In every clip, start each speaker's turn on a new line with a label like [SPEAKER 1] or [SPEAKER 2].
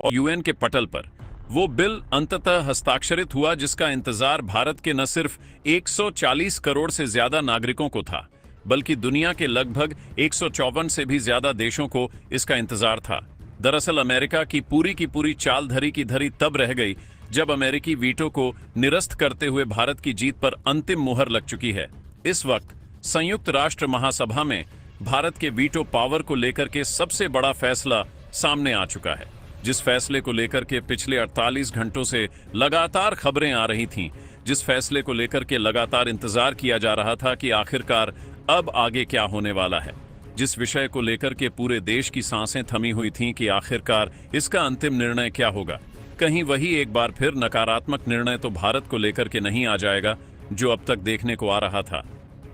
[SPEAKER 1] और यूएन के पटल पर वो बिल अंततः हस्ताक्षरित हुआ जिसका इंतजार भारत के न सिर्फ 140 करोड़ से ज्यादा नागरिकों को था, बल्कि दुनिया के लगभग 154 से भी ज्यादा देशों को इसका इंतजार था। दरअसल अमेरिका की पूरी चाल धरी की धरी तब रह गई जब अमेरिकी वीटो को निरस्त करते हुए भारत की जीत पर अंतिम मुहर लग चुकी है। इस वक्त संयुक्त राष्ट्र महासभा में भारत के वीटो पावर को लेकर के सबसे बड़ा फैसला सामने आ चुका है, जिस फैसले को लेकर के पिछले 48 घंटों से लगातार खबरें आ रही थीं, जिस फैसले को लेकर के लगातार इंतजार किया जा रहा था कि आखिरकार अब आगे क्या होने वाला है, जिस विषय को लेकर के पूरे देश की सांसें थमी हुई थीं कि आखिरकार इसका अंतिम निर्णय क्या होगा। कहीं वही एक बार फिर नकारात्मक निर्णय तो भारत को लेकर के नहीं आ जाएगा जो अब तक देखने को आ रहा था,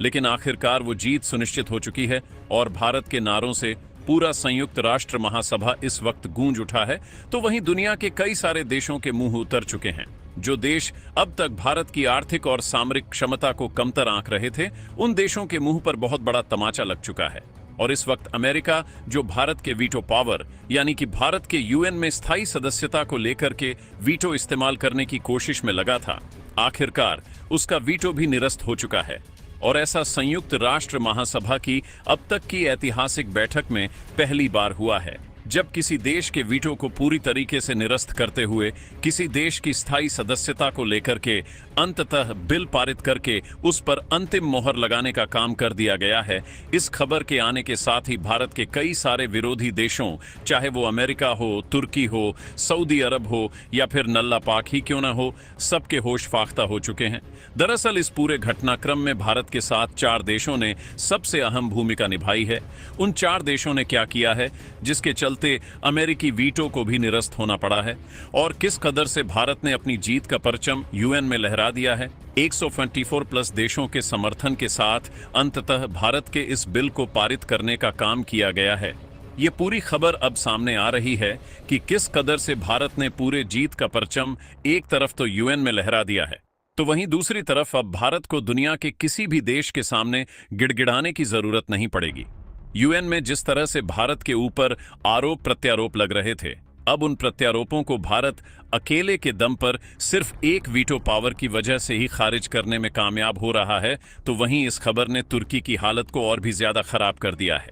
[SPEAKER 1] लेकिन आखिरकार वो जीत सुनिश्चित हो चुकी है और भारत के नारों से पूरा संयुक्त राष्ट्र महासभा इस वक्त गूंज उठा है। तो वहीं दुनिया के कई सारे देशों के मुंह उतर चुके हैं। जो देश अब तक भारत की आर्थिक और सामरिक क्षमता को कमतर आंक रहे थे, उन देशों के मुंह पर बहुत बड़ा तमाचा लग चुका है। और इस वक्त अमेरिका, जो भारत के वीटो पावर यानी कि भारत के यूएन में स्थायी सदस्यता को लेकर के वीटो इस्तेमाल करने की कोशिश में लगा था, आखिरकार उसका वीटो भी निरस्त हो चुका है। और ऐसा संयुक्त राष्ट्र महासभा की अब तक की ऐतिहासिक बैठक में पहली बार हुआ है जब किसी देश के वीटो को पूरी तरीके से निरस्त करते हुए किसी देश की स्थायी सदस्यता को लेकर के अंततः बिल पारित करके उस पर अंतिम मोहर लगाने का काम कर दिया गया है। इस खबर के आने के साथ ही भारत के कई सारे विरोधी देशों, चाहे वो अमेरिका हो, तुर्की हो, सऊदी अरब हो या फिर नल्ला पाक ही क्यों ना हो, सबके होश फाख्ता हो चुके हैं। दरअसल इस पूरे घटनाक्रम में भारत के साथ 4 देशों ने सबसे अहम भूमिका निभाई है। उन 4 देशों ने क्या किया है जिसके चलते अमेरिकी वीटो को भी निरस्त होना पड़ा है, और किस कदर से भारत ने अपनी जीत का परचम यूएन में लहरा दिया है। 124 प्लस देशों के समर्थन के साथ अंततः भारत के इस बिल को पारित करने का काम किया गया है। ये पूरी खबर अब सामने आ रही है कि किस कदर से भारत ने पूरे जीत का परचम एक तरफ तो यूएन में लहरा दिया है, तो वहीं दूसरी तरफ अब भारत को दुनिया के किसी भी देश के सामने गिड़गिड़ाने की जरूरत नहीं पड़ेगी। यूएन में जिस तरह से भारत के ऊपर आरोप प्रत्यारोप लग रहे थे, अब उन प्रत्यारोपों को भारत अकेले के दम पर सिर्फ एक वीटो पावर की वजह से ही खारिज करने में कामयाब हो रहा है। तो वहीं इस खबर ने तुर्की की हालत को और भी ज्यादा खराब कर दिया है।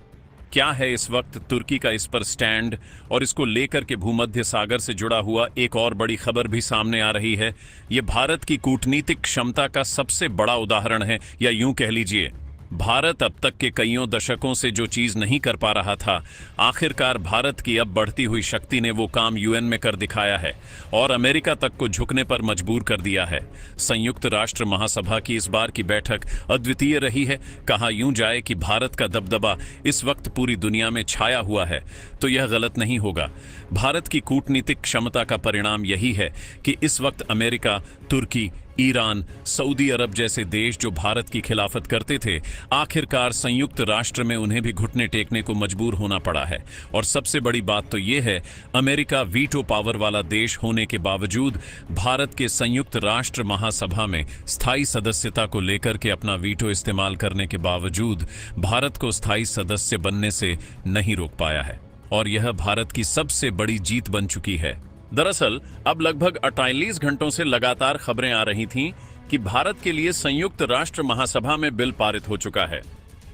[SPEAKER 1] क्या है इस वक्त तुर्की का इस पर स्टैंड, और इसको लेकर के भूमध्य सागर से जुड़ा हुआ एक और बड़ी खबर भी सामने आ रही है। ये भारत की कूटनीतिक क्षमता का सबसे बड़ा उदाहरण है, या यूं कह लीजिए भारत अब तक के कईयों दशकों से जो चीज नहीं कर पा रहा था, आखिरकार भारत की अब बढ़ती हुई शक्ति ने वो काम यूएन में कर दिखाया है और अमेरिका तक को झुकने पर मजबूर कर दिया है। संयुक्त राष्ट्र महासभा की इस बार की बैठक अद्वितीय रही है। कहा यूं जाए कि भारत का दबदबा इस वक्त पूरी दुनिया में छाया हुआ है, तो यह गलत नहीं होगा। भारत की कूटनीतिक क्षमता का परिणाम यही है कि इस वक्त अमेरिका, तुर्की, ईरान, सऊदी अरब जैसे देश जो भारत की खिलाफत करते थे, आखिरकार संयुक्त राष्ट्र में उन्हें भी घुटने टेकने को मजबूर होना पड़ा है। और सबसे बड़ी बात तो यह है, अमेरिका वीटो पावर वाला देश होने के बावजूद भारत के संयुक्त राष्ट्र महासभा में स्थायी सदस्यता को लेकर के अपना वीटो इस्तेमाल करने के बावजूद भारत को स्थायी सदस्य बनने से नहीं रोक पाया है, और यह भारत की सबसे बड़ी जीत बन चुकी है। दरअसल अब लगभग 48 घंटों से लगातार खबरें आ रही थीं कि भारत के लिए संयुक्त राष्ट्र महासभा में बिल पारित हो चुका है।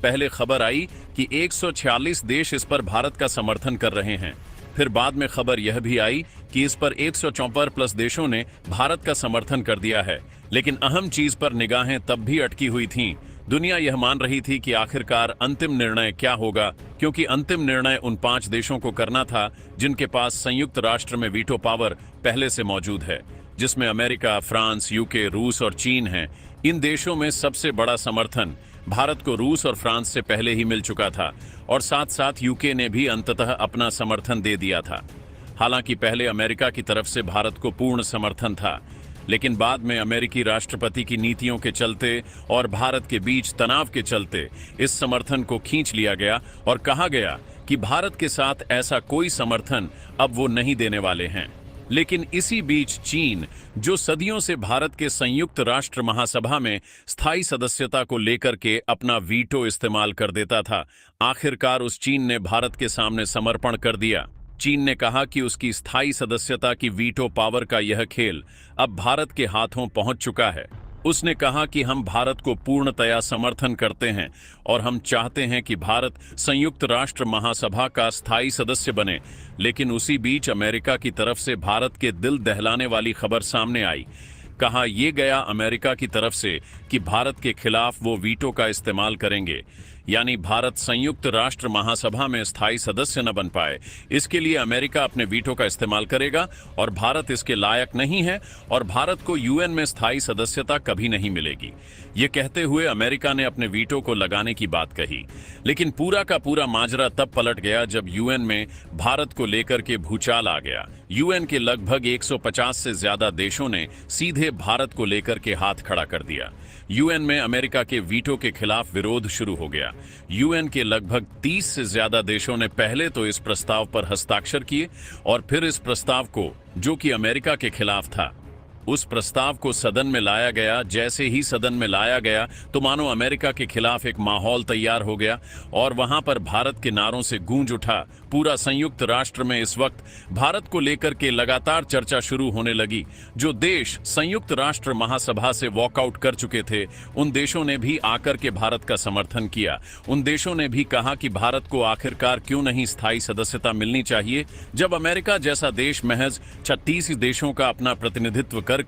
[SPEAKER 1] पहले खबर आई कि 146 देश इस पर भारत का समर्थन कर रहे हैं। फिर बाद में खबर यह भी आई कि इस पर 154 प्लस देशों ने भारत का समर्थन कर दिया है। लेकिन अहम चीज पर निगाहें तब भी अटकी हुई थीं। दुनिया यह मान रही थी कि आखिरकार अंतिम निर्णय क्या होगा, क्योंकि अंतिम निर्णय उन 5 देशों को करना था जिनके पास संयुक्त राष्ट्र में वीटो पावर पहले से मौजूद है, जिसमें अमेरिका, फ्रांस, यूके, रूस और चीन हैं। इन देशों में सबसे बड़ा समर्थन भारत को रूस और फ्रांस से पहले ही मिल चुका था, और साथ साथ यूके ने भी अंततः अपना समर्थन दे दिया था। हालांकि पहले अमेरिका की तरफ से भारत को पूर्ण समर्थन था, लेकिन बाद में अमेरिकी राष्ट्रपति की नीतियों के चलते और भारत के बीच तनाव के चलते इस समर्थन को खींच लिया गया और कहा गया कि भारत के साथ ऐसा कोई समर्थन अब वो नहीं देने वाले हैं। लेकिन इसी बीच चीन, जो सदियों से भारत के संयुक्त राष्ट्र महासभा में स्थायी सदस्यता को लेकर के अपना वीटो इस्तेमाल कर देता था, आखिरकार उस चीन ने भारत के सामने समर्पण कर दिया। चीन ने कहा कि उसकी स्थायी सदस्यता की वीटो पावर का यह खेल अब भारत के हाथों पहुंच चुका है। उसने कहा कि हम भारत को पूर्णतया समर्थन करते हैं और हम चाहते हैं कि भारत संयुक्त राष्ट्र महासभा का स्थायी सदस्य बने। लेकिन उसी बीच अमेरिका की तरफ से भारत के दिल दहलाने वाली खबर सामने आई। कहा यह गया अमेरिका की तरफ से कि भारत के खिलाफ वो वीटो का इस्तेमाल करेंगे, यानी भारत संयुक्त राष्ट्र महासभा में स्थायी सदस्य न बन पाए, इसके लिए अमेरिका अपने वीटो का इस्तेमाल करेगा और भारत इसके लायक नहीं है और भारत को यूएन में स्थायी सदस्यता कभी नहीं मिलेगी। ये कहते हुए अमेरिका ने अपने वीटो को लगाने की बात कही। लेकिन पूरा का पूरा माजरा तब पलट गया जब यूएन में भारत को लेकर के भूचाल आ गया। यूएन के लगभग 150 से ज्यादा देशों ने सीधे भारत को लेकर के हाथ खड़ा कर दिया। यूएन में अमेरिका के वीटो के खिलाफ विरोध शुरू हो गया। यूएन के लगभग 30 से ज्यादा देशों ने पहले तो इस प्रस्ताव पर हस्ताक्षर किए और फिर इस प्रस्ताव को, जो कि अमेरिका के खिलाफ था, उस प्रस्ताव को सदन में लाया गया। जैसे ही सदन में लाया गया तो मानो अमेरिका के खिलाफ एक माहौल तैयार हो गया और वहां पर भारत के नारों से गूंज उठा। पूरा संयुक्त राष्ट्र में इस वक्त भारत को लेकर के लगातार चर्चा शुरू होने लगी। जो देश संयुक्त राष्ट्र महासभा से वॉकआउट कर चुके थे, उन देशों ने भी आकर के भारत का समर्थन किया। उन देशों ने भी कहा कि भारत को आखिरकार क्यों नहीं स्थायी सदस्यता मिलनी चाहिए। जब अमेरिका जैसा देश महज 36 देशों का अपना प्रतिनिधित्व करके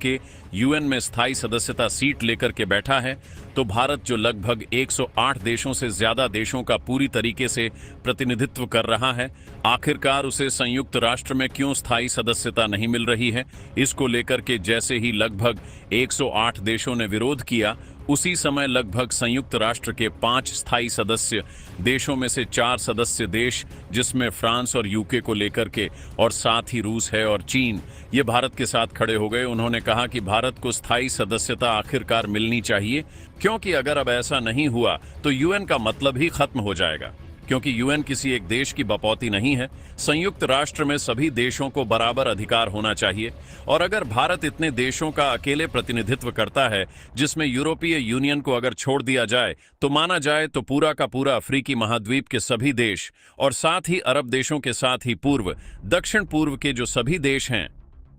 [SPEAKER 1] यूएन में स्थायी सदस्यता सीट लेकर के बैठा है, तो भारत जो लगभग 108 देशों से ज्यादा देशों का पूरी तरीके से प्रतिनिधित्व कर रहा है, आखिरकार उसे संयुक्त राष्ट्र में क्यों स्थायी सदस्यता नहीं मिल रही है। इसको लेकर के जैसे ही लगभग 108 देशों ने विरोध किया, उसी समय लगभग संयुक्त राष्ट्र के 5 स्थायी सदस्य देशों में से 4 सदस्य देश, जिसमें फ्रांस और यूके को लेकर के, और साथ ही रूस है और चीन, ये भारत के साथ खड़े हो गए। उन्होंने कहा कि भारत को स्थायी सदस्यता आखिरकार मिलनी चाहिए, क्योंकि अगर अब ऐसा नहीं हुआ तो यूएन का मतलब ही खत्म हो जाएगा। क्योंकि यूएन किसी एक देश की बपौती नहीं है। संयुक्त राष्ट्र में सभी देशों को बराबर अधिकार होना चाहिए। और अगर भारत इतने देशों का अकेले प्रतिनिधित्व करता है, जिसमें यूरोपीय यूनियन को अगर छोड़ दिया जाए, तो माना जाए तो पूरा का पूरा अफ्रीकी महाद्वीप के सभी देश और साथ ही अरब देशों के साथ ही पूर्व दक्षिण पूर्व के जो सभी देश हैं,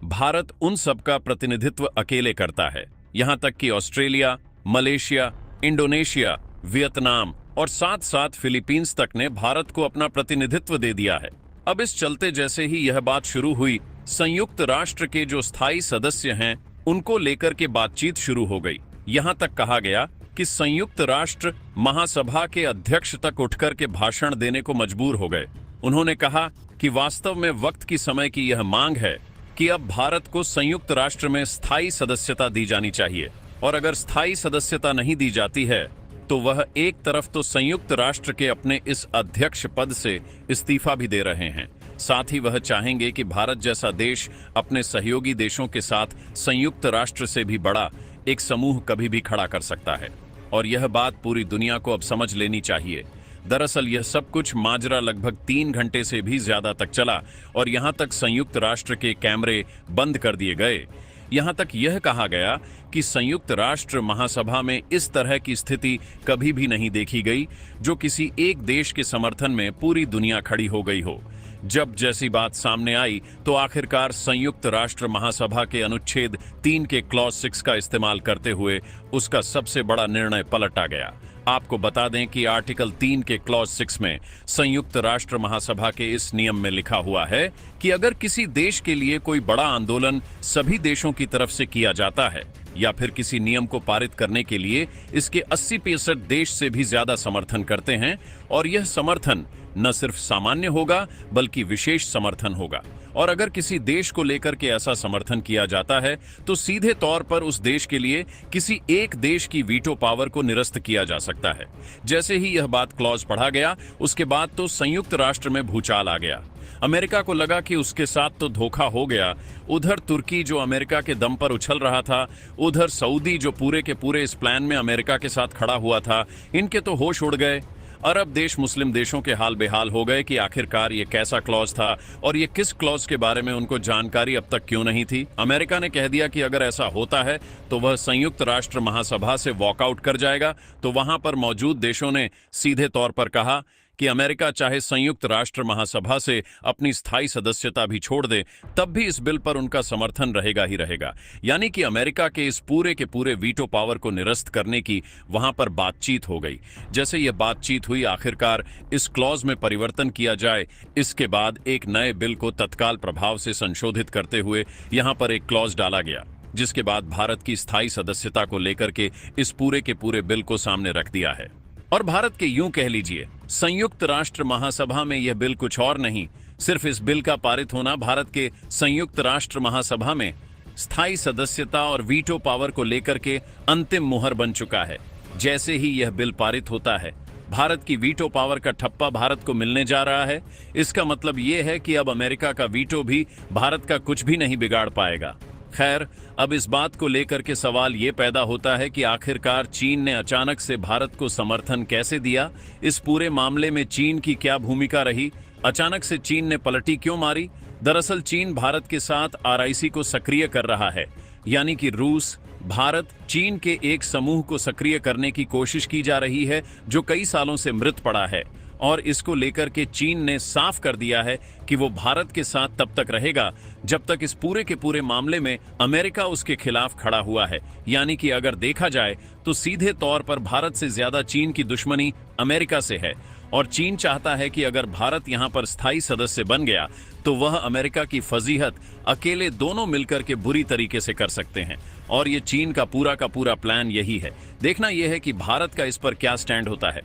[SPEAKER 1] भारत उन सबका प्रतिनिधित्व अकेले करता है। यहां तक कि ऑस्ट्रेलिया, मलेशिया, इंडोनेशिया, वियतनाम और साथ साथ फिलीपींस तक ने भारत को अपना प्रतिनिधित्व दे दिया है। अब इस चलते जैसे ही यह बात शुरू हुई, संयुक्त राष्ट्र के जो स्थायी सदस्य हैं, उनको लेकर के बातचीत शुरू हो गई। यहां तक कहा गया कि संयुक्त राष्ट्र महासभा के अध्यक्ष तक उठकर के भाषण देने को मजबूर हो गए। उन्होंने कहा कि वास्तव में वक्त की समय की यह मांग है कि अब भारत को संयुक्त राष्ट्र में स्थायी सदस्यता दी जानी चाहिए, और अगर स्थायी सदस्यता नहीं दी जाती है तो वह एक तरफ तो संयुक्त राष्ट्र के अपने इस अध्यक्ष पद से इस्तीफा भी दे रहे हैं, साथ ही वह चाहेंगे कि भारत जैसा देश अपने सहयोगी देशों के साथ संयुक्त राष्ट्र से भी बड़ा एक समूह कभी भी खड़ा कर सकता है। और यह बात पूरी दुनिया को अब समझ लेनी चाहिए। दरअसल यह सब कुछ माजरा लगभग 3 घंटे से भी ज्यादा तक चला और यहां तक संयुक्त राष्ट्र के कैमरे बंद कर दिए गए। यहां तक यह कहा गया कि संयुक्त राष्ट्र महासभा में इस तरह की स्थिति कभी भी नहीं देखी गई, जो किसी एक देश के समर्थन में पूरी दुनिया खड़ी हो गई हो। जब जैसी बात सामने आई तो आखिरकार संयुक्त राष्ट्र महासभा के अनुच्छेद 3 के क्लॉज 6 का इस्तेमाल करते हुए उसका सबसे बड़ा निर्णय पलटा गया। आपको बता दें कि आर्टिकल 3 के क्लॉज 6 में संयुक्त राष्ट्र महासभा के इस नियम में लिखा हुआ है कि अगर किसी देश के लिए कोई बड़ा आंदोलन सभी देशों की तरफ से किया जाता है, या फिर किसी नियम को पारित करने के लिए इसके 80% देश से भी ज्यादा समर्थन करते हैं, और यह समर्थन न सिर्फ सामान्य होगा बल्कि विशेष समर्थन होगा, और अगर किसी देश को लेकर के ऐसा समर्थन किया जाता है तो सीधे तौर पर उस देश के लिए किसी एक देश की वीटो पावर को निरस्त किया जा सकता है। जैसे ही यह बात क्लॉज पढ़ा गया, उसके बाद तो संयुक्त राष्ट्र में भूचाल आ गया। अमेरिका को लगा कि उसके साथ तो धोखा हो गया। उधर तुर्की जो अमेरिका के दम पर उछल रहा था, उधर सऊदी जो पूरे के पूरे इस प्लान में अमेरिका के साथ खड़ा हुआ था, इनके तो होश उड़ गए। अरब देश, मुस्लिम देशों के हाल बेहाल हो गए कि आखिरकार ये कैसा क्लॉज था और ये किस क्लॉज के बारे में उनको जानकारी अब तक क्यों नहीं थी। अमेरिका ने कह दिया कि अगर ऐसा होता है तो वह संयुक्त राष्ट्र महासभा से वॉकआउट कर जाएगा। तो वहां पर मौजूद देशों ने सीधे तौर पर कहा कि अमेरिका चाहे संयुक्त राष्ट्र महासभा से अपनी स्थायी सदस्यता भी छोड़ दे, तब भी इस बिल पर उनका समर्थन रहेगा ही रहेगा। यानी कि अमेरिका के इस पूरे के पूरे वीटो पावर को निरस्त करने की वहां पर बातचीत हो गई। जैसे यह बातचीत हुई, आखिरकार इस क्लॉज में परिवर्तन किया जाए। इसके बाद एक नए बिल को तत्काल प्रभाव से संशोधित करते हुए यहां पर एक क्लॉज डाला गया, जिसके बाद भारत की स्थायी सदस्यता को लेकर के इस पूरे के पूरे बिल को सामने रख दिया है। और भारत के यूं कह लीजिए संयुक्त राष्ट्र महासभा में यह बिल कुछ और नहीं, सिर्फ इस बिल का पारित होना भारत के संयुक्त राष्ट्र महासभा में स्थायी सदस्यता और वीटो पावर को लेकर के अंतिम मुहर बन चुका है। जैसे ही यह बिल पारित होता है, भारत की वीटो पावर का ठप्पा भारत को मिलने जा रहा है। इसका मतलब यह है कि अब अमेरिका का वीटो भी भारत का कुछ भी नहीं बिगाड़ पाएगा। खैर, अब इस बात को लेकर के सवाल ये पैदा होता है कि आखिरकार चीन ने अचानक से भारत को समर्थन कैसे दिया? इस पूरे मामले में चीन की क्या भूमिका रही? अचानक से चीन ने पलटी क्यों मारी? दरअसल चीन भारत के साथ आरआईसी को सक्रिय कर रहा है, यानी कि रूस, भारत, चीन के एक समूह को सक्रिय करने की कोशिश की जा रही है जो कई सालों से मृत पड़ा है। और इसको लेकर के चीन ने साफ कर दिया है कि वो भारत के साथ तब तक रहेगा जब तक इस पूरे के पूरे मामले में अमेरिका उसके खिलाफ खड़ा हुआ है। यानी कि अगर देखा जाए तो सीधे तौर पर भारत से ज्यादा चीन की दुश्मनी अमेरिका से है। और चीन चाहता है कि अगर भारत यहां पर स्थायी सदस्य बन गया तो वह अमेरिका की फजीहत अकेले दोनों मिलकर के बुरी तरीके से कर सकते हैं। और ये चीन का पूरा प्लान यही है। देखना यह है कि भारत का इस पर क्या स्टैंड होता है।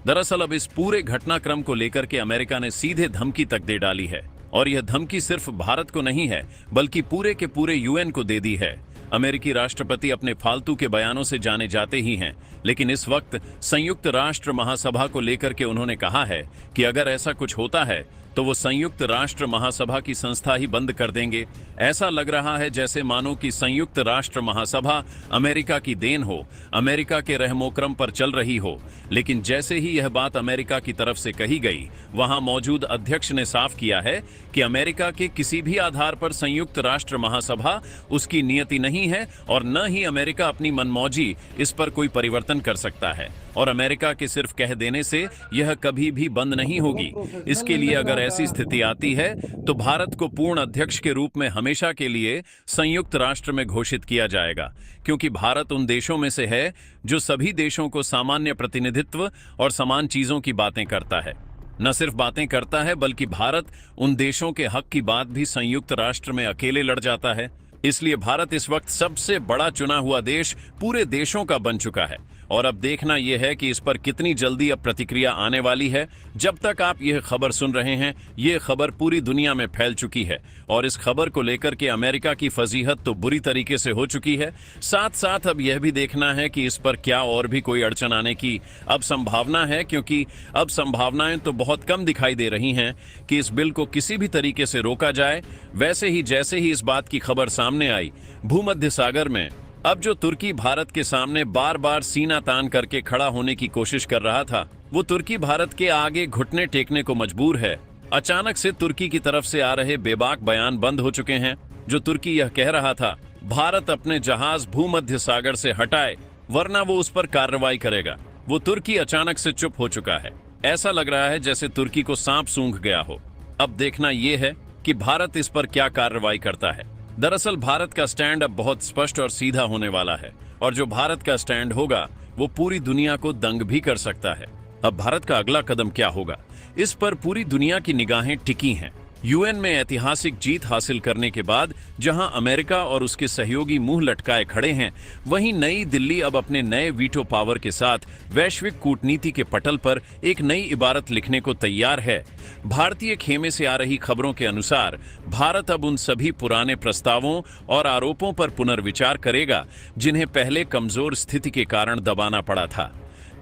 [SPEAKER 1] दरअसल अब इस पूरे घटनाक्रम को लेकर के अमेरिका ने सीधे धमकी तक दे डाली है। और यह धमकी सिर्फ भारत को नहीं है, बल्कि पूरे के पूरे यूएन को दे दी है। अमेरिकी राष्ट्रपति अपने फालतू के बयानों से जाने जाते ही हैं, लेकिन इस वक्त संयुक्त राष्ट्र महासभा को लेकर के उन्होंने कहा है कि अगर ऐसा कुछ होता है तो वो संयुक्त राष्ट्र महासभा की संस्था ही बंद कर देंगे। ऐसा लग रहा है जैसे मानो कि संयुक्त राष्ट्र महासभा अमेरिका की देन हो, अमेरिका के रहमोक्रम पर चल रही हो। लेकिन जैसे ही यह बात अमेरिका की तरफ से कही गई, वहां मौजूद अध्यक्ष ने साफ किया है कि अमेरिका के किसी भी आधार पर संयुक्त राष्ट्र महासभा उसकी नियति नहीं है और न ही अमेरिका अपनी मनमौजी इस पर कोई परिवर्तन कर सकता है। और अमेरिका के सिर्फ कह देने से यह कभी भी बंद नहीं होगी। इसके लिए अगर ऐसी स्थिति आती है तो भारत को पूर्ण अध्यक्ष के रूप में हमेशा के लिए संयुक्त राष्ट्र में घोषित किया जाएगा, क्योंकि भारत उन देशों में से है जो सभी देशों को सामान्य प्रतिनिधित्व और समान चीजों की बातें करता है। न सिर्फ बातें करता है, बल्कि भारत उन देशों के हक की बात भी संयुक्त राष्ट्र में अकेले लड़ जाता है। इसलिए भारत इस वक्त सबसे बड़ा चुना हुआ देश पूरे देशों का बन चुका है। और अब देखना यह है कि इस पर कितनी जल्दी अब प्रतिक्रिया आने वाली है। जब तक आप यह खबर सुन रहे हैं, यह खबर पूरी दुनिया में फैल चुकी है और इस खबर को लेकर के अमेरिका की फजीहत तो बुरी तरीके से हो चुकी है। साथ साथ अब यह भी देखना है कि इस पर क्या और भी कोई अड़चन आने की अब संभावना है, क्योंकि अब संभावनाएं तो बहुत कम दिखाई दे रही हैं कि इस बिल को किसी भी तरीके से रोका जाए। वैसे ही जैसे ही इस बात की खबर सामने आई, भूमध्य सागर में अब जो तुर्की भारत के सामने बार बार सीना तान करके खड़ा होने की कोशिश कर रहा था, वो तुर्की भारत के आगे घुटने टेकने को मजबूर है। अचानक से तुर्की की तरफ से आ रहे बेबाक बयान बंद हो चुके हैं। जो तुर्की यह कह रहा था भारत अपने जहाज भूमध्य सागर से हटाए वरना वो उस पर कार्रवाई करेगा, वो तुर्की अचानक से चुप हो चुका है। ऐसा लग रहा है जैसे तुर्की को सांप सूंघ गया हो। अब देखना यह है कि भारत इस पर क्या कार्रवाई करता है। दरअसल भारत का स्टैंड अब बहुत स्पष्ट और सीधा होने वाला है, और जो भारत का स्टैंड होगा वो पूरी दुनिया को दंग भी कर सकता है। अब भारत का अगला कदम क्या होगा, इस पर पूरी दुनिया की निगाहें टिकी हैं। यूएन में ऐतिहासिक जीत हासिल करने के बाद जहां अमेरिका और उसके सहयोगी मुंह लटकाए खड़े हैं, वहीं नई दिल्ली अब अपने नए वीटो पावर के साथ वैश्विक कूटनीति के पटल पर एक नई इबारत लिखने को तैयार है। भारतीय खेमे से आ रही खबरों के अनुसार भारत अब उन सभी पुराने प्रस्तावों और आरोपों पर पुनर्विचार करेगा जिन्हें पहले कमजोर स्थिति के कारण दबाना पड़ा था।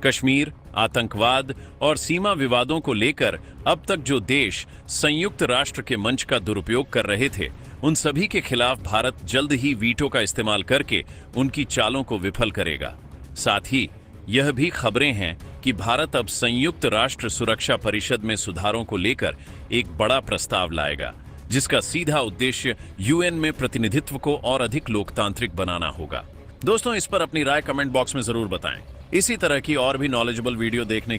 [SPEAKER 1] कश्मीर, आतंकवाद और सीमा विवादों को लेकर अब तक जो देश संयुक्त राष्ट्र के मंच का दुरुपयोग कर रहे थे, उन सभी के खिलाफ भारत जल्द ही वीटो का इस्तेमाल करके उनकी चालों को विफल करेगा। साथ ही यह भी खबरें हैं कि भारत अब संयुक्त राष्ट्र सुरक्षा परिषद में सुधारों को लेकर एक बड़ा प्रस्ताव लाएगा, जिसका सीधा उद्देश्य यूएन में प्रतिनिधित्व को और अधिक लोकतांत्रिक बनाना होगा। दोस्तों, इस पर अपनी राय कमेंट बॉक्स में जरूर बताएं। इसी तरह की और भी नॉलेजेबल वीडियो देखने